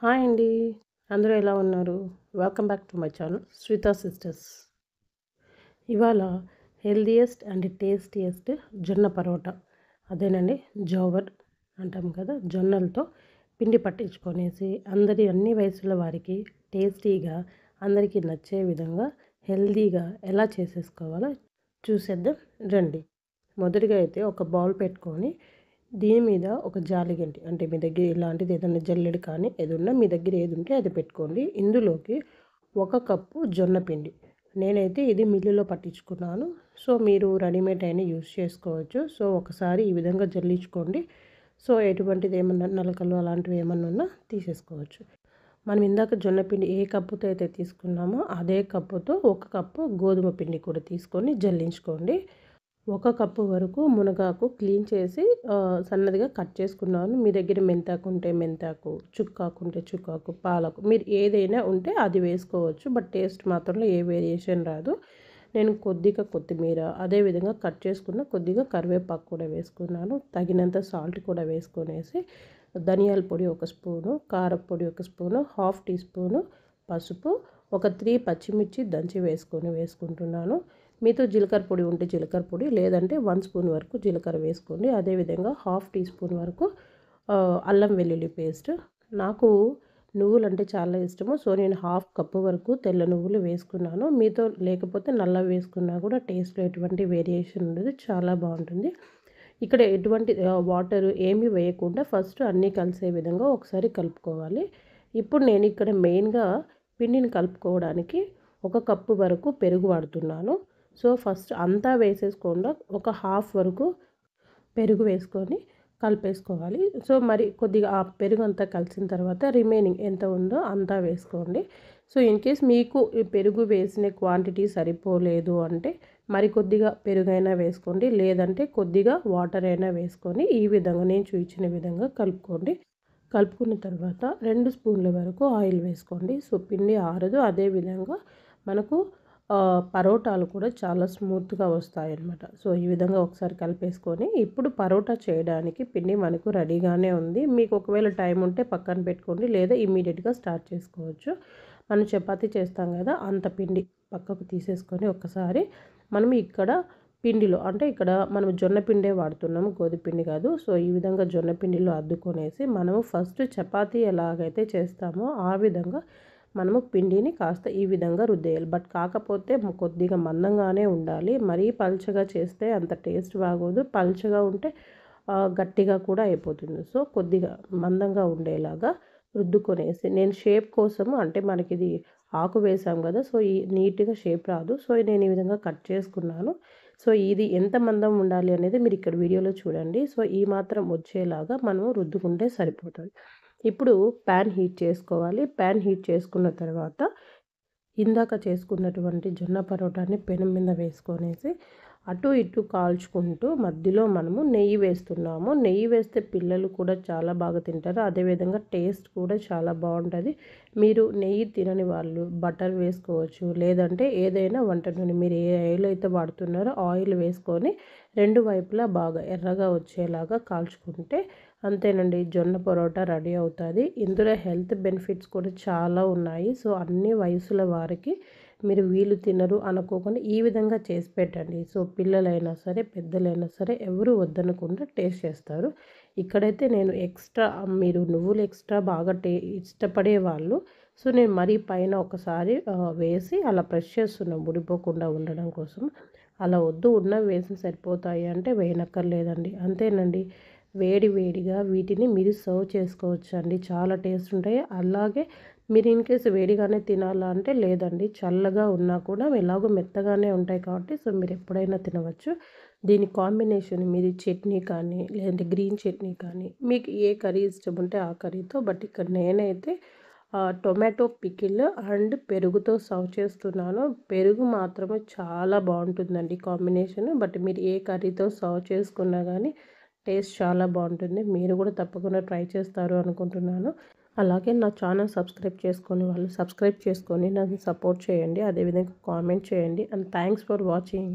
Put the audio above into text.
Hi అండి. అందరూ ఎలా ఉన్నారు? Welcome back to my channel Shweta sisters. ఇవాళ హెల్తీయెస్ట్ అండ్ టేస్టీయెస్ట్ జొన్న పరోటా, అదేనండి జోవర్ అంటాం కదా, జొన్నలతో పిండి పట్టించుకొనేసి అన్ని వయసుల వారికి టేస్టీగా, అందరికీ నచ్చే విధంగా హెల్తీగా ఎలా చేసేసుకోవాలో చూసేద్దాం రండి. మొదటిగా అయితే ఒక బౌల్ పెట్టుకొని దీని మీద ఒక జాలిగంటి, అంటే మీ దగ్గర ఇలాంటిది ఏదైనా జల్లెడ కానీ ఏదున్నా మీ దగ్గర ఏది ఉంటే అది పెట్టుకోండి. ఇందులోకి 1 కప్పు జొన్న పిండి, నేనైతే ఇది మిల్లులో పట్టించుకున్నాను. సో మీరు రెడీమేడ్ అయినా యూస్ చేసుకోవచ్చు. సో ఒకసారి ఈ విధంగా జల్లించుకోండి. సో ఎటువంటిది ఏమన్నా నలకలు అలాంటివి ఏమన్నా ఉన్నా తీసేసుకోవచ్చు. మనం ఇందాక జొన్న పిండి ఏ కప్పుతో అయితే తీసుకున్నామో అదే కప్పుతో 1 కప్పు గోధుమ పిండి కూడా తీసుకొని జల్లించుకోండి. 1 కప్పు వరకు మునగాకు క్లీన్ చేసి సన్నదిగా కట్ చేసుకున్నాను. మీ దగ్గర మెంతాకు ఉంటే మెంతాకు, చుక్కాకు ఉంటే చుక్కాకు, పాలకు మీరు ఏదైనా ఉంటే అది వేసుకోవచ్చు. బట్ టేస్ట్ మాత్రంలో ఏ వేరియేషన్ రాదు. నేను కొద్దిగా కొత్తిమీర, అదేవిధంగా కట్ చేసుకున్న కొద్దిగా కరివేపాకు కూడా వేసుకున్నాను. తగినంత సాల్ట్ కూడా వేసుకొనేసి ధనియాల పొడి 1 స్పూను, కారం పొడి 1 స్పూను, హాఫ్ టీ స్పూను పసుపు, ఒక 3 పచ్చిమిర్చి దంచి వేసుకుంటున్నాను. మీతో జీలకర్ర పొడి ఉంటే జీలకర్ర పొడి, లేదంటే 1 స్పూన్ వరకు జీలకర్ర వేసుకోండి. అదేవిధంగా హాఫ్ టీ స్పూన్ వరకు అల్లం వెల్లుల్లి పేస్ట్. నాకు నువ్వులంటే చాలా ఇష్టము. సో నేను హాఫ్ కప్పు వరకు తెల్ల నువ్వులు వేసుకున్నాను. మీతో లేకపోతే నల్ల వేసుకున్నా కూడా టేస్ట్లో ఎటువంటి వేరియేషన్ ఉండదు, చాలా బాగుంటుంది. ఇక్కడ ఎటువంటి వాటర్ ఏమీ వేయకుండా ఫస్ట్ అన్నీ కలిసే విధంగా ఒకసారి కలుపుకోవాలి. ఇప్పుడు నేను ఇక్కడ మెయిన్గా పిండిని కలుపుకోవడానికి 1 కప్పు వరకు పెరుగు వాడుతున్నాను. సో ఫస్ట్ అంతా వేసేసుకోకుండా ఒక హాఫ్ వరకు పెరుగు వేసుకొని కలిపేసుకోవాలి. సో మరి కొద్దిగా ఆ పెరుగు అంతా కలిసిన తర్వాత రిమైనింగ్ ఎంత ఉందో అంతా వేసుకోండి. సో ఇన్ కేస్ మీకు ఈ పెరుగు వేసిన క్వాంటిటీ సరిపోలేదు అంటే మరి కొద్దిగా పెరుగైనా వేసుకోండి, లేదంటే కొద్దిగా వాటర్ అయినా వేసుకొని ఈ విధంగా నేను చూపించిన విధంగా కలుపుకోండి. కలుపుకున్న తర్వాత 2 స్పూన్ల వరకు ఆయిల్ వేసుకోండి. సో పిండి ఆరదు. అదేవిధంగా మనకు పరోటాలు కూడా చాలా స్మూత్గా వస్తాయన్నమాట. సో ఈ విధంగా ఒకసారి కలిపేసుకొని ఇప్పుడు పరోటా చేయడానికి పిండి మనకు రెడీగానే ఉంది. మీకు ఒకవేళ టైం ఉంటే పక్కన పెట్టుకోండి, లేదా ఇమీడియట్గా స్టార్ట్ చేసుకోవచ్చు. మనం చపాతీ చేస్తాం కదా, అంత పిండి పక్కకు తీసేసుకొని ఒకసారి మనం ఇక్కడ పిండిలో, అంటే ఇక్కడ మనం జొన్న పిండే వాడుతున్నాము, గోధుమ పిండి కాదు. సో ఈ విధంగా జొన్న పిండిలో అద్దుకొనేసి మనము ఫస్ట్ చపాతీ ఎలాగైతే చేస్తామో ఆ విధంగా మనము పిండిని కాస్త ఈ విధంగా రుద్దేయాలి. బట్ కాకపోతే కొద్దిగా మందంగానే ఉండాలి. మరీ పల్చగా చేస్తే అంత టేస్ట్ బాగోదు. పల్చగా ఉంటే గట్టిగా కూడా అయిపోతుంది. సో కొద్దిగా మందంగా ఉండేలాగా రుద్దుకొనేసి నేను షేప్ కోసము, అంటే మనకి ఇది ఆకు వేసాం కదా, సో ఈ నీట్గా షేప్ రాదు. సో నేను ఈ విధంగా కట్ చేసుకున్నాను. సో ఇది ఎంత మందం ఉండాలి అనేది మీరు ఇక్కడ వీడియోలో చూడండి. సో ఈ మాత్రం వచ్చేలాగా మనము రుద్దుకుంటే సరిపోతుంది. ఇప్పుడు ప్యాన్ హీట్ చేసుకోవాలి. ప్యాన్ హీట్ చేసుకున్న తర్వాత ఇందాక చేసుకున్నటువంటి జొన్న పరోటాని పెనం మీద వేసుకొనేసి అటు ఇటు కాల్చుకుంటూ మధ్యలో మనము నెయ్యి వేస్తున్నాము. నెయ్యి వేస్తే పిల్లలు కూడా చాలా బాగా తింటారు. అదేవిధంగా టేస్ట్ కూడా చాలా బాగుంటుంది. మీరు నెయ్యి తినని వాళ్ళు బటర్ వేసుకోవచ్చు, లేదంటే ఏదైనా వంట నూనె మీరు ఏ ఆయిల్ అయితే వాడుతున్నారో ఆయిల్ వేసుకొని 2 వైపులా బాగా ఎర్రగా వచ్చేలాగా కాల్చుకుంటే అంతేనండి, జొన్న పరోటా రెడీ అవుతుంది. ఇందులో హెల్త్ బెనిఫిట్స్ కూడా చాలా ఉన్నాయి. సో అన్ని వయసుల వారికి మీరు వీళ్ళు తినరు అనుకోకుండా ఈ విధంగా చేసి పెట్టండి. సో పిల్లలైనా సరే పెద్దలైనా సరే ఎవరు వద్దనకుండా టేస్ట్ చేస్తారు. ఇక్కడైతే నేను ఎక్స్ట్రా, మీరు నువ్వులు ఎక్స్ట్రా బాగా ఇష్టపడే వాళ్ళు, సో నేను మరీ పైన ఒకసారి వేసి అలా ప్రెస్ చేస్తున్నాను ఊడిపోకుండా ఉండడం కోసం. అలా వద్దు, ఉన్నవి వేసి సరిపోతాయి అంటే వేయనక్కర్లేదండి. అంతేనండి, వేడి వేడిగా వీటిని మీరు సర్వ్ చేసుకోవచ్చు అండి. చాలా టేస్ట్ ఉంటాయి. అలాగే మీరు ఇన్ కేసు వేడిగానే తినాలా అంటే లేదండి, చల్లగా ఉన్నా కూడా ఎలాగో మెత్తగానే ఉంటాయి కాబట్టి సో మీరు ఎప్పుడైనా తినవచ్చు. దీని కాంబినేషన్ మీరు చట్నీ కానీ, లేదంటే గ్రీన్ చట్నీ కానీ, మీకు ఏ కర్రీ ఇష్టం ఉంటే ఆ కర్రీతో. బట్ ఇక్కడ నేనైతే టొమాటో పికిల్ అండ్ పెరుగుతో సర్వ్ చేస్తున్నాను. పెరుగు మాత్రమే చాలా బాగుంటుందండి కాంబినేషన్. బట్ మీరు ఏ కర్రీతో సర్వ్ చేసుకున్నా కానీ టేస్ట్ చాలా బాగుంటుంది. మీరు కూడా తప్పకుండా ట్రై చేస్తారు అనుకుంటున్నాను. అలాగే నా ఛానల్ సబ్స్క్రైబ్ చేసుకొని వాళ్ళు సబ్స్క్రైబ్ చేసుకొని నన్ను సపోర్ట్ చేయండి. అదేవిధంగా కామెంట్ చేయండి. And thanks for watching.